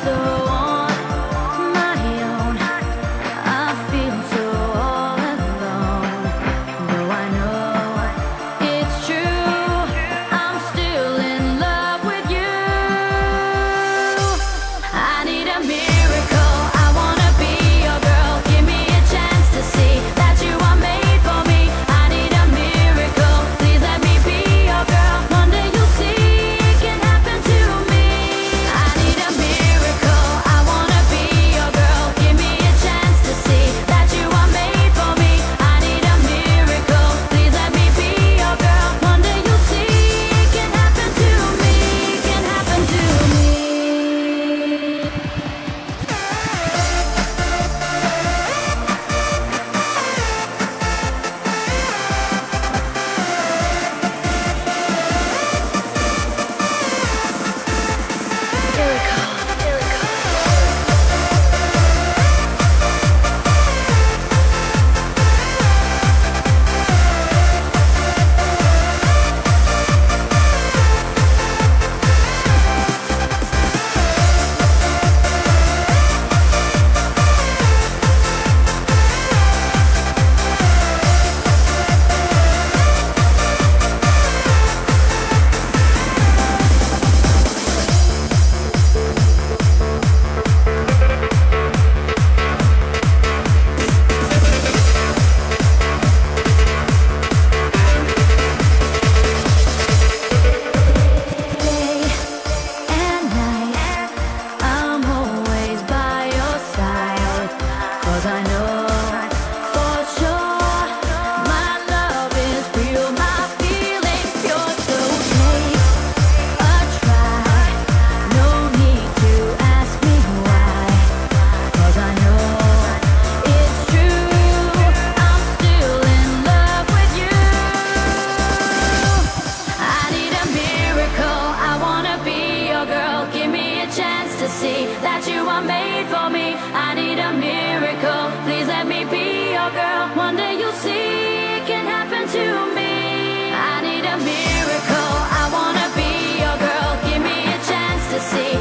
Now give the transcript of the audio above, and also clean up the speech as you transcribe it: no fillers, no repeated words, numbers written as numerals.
so on my own. I feel so all alone. Though I know it's true, I'm still in love with you. I need a miracle. I wanna be your girl. Give me a chance to see that you are made for me. I need a miracle. Please let me be your girl. One day you'll see it can happen to me. I need a miracle. I wanna be your girl. Give me a chance to see that you are made for me. I need a miracle. Please let me be your girl. One day you'll see it can happen to me. Can happen to me. Day and night, I'm always by your side. 'Cause I know for sure my love is real, my feelings pure. So take a try, no need to ask me why. 'Cause I know it's true, I'm still in love with you. I need a miracle. I wanna be your girl. Give me a chance to see that you are made for me. I need a miracle. Please let me be your girl. One day you'll see it can happen to me. I need a miracle. I wanna be your girl. Give me a chance to see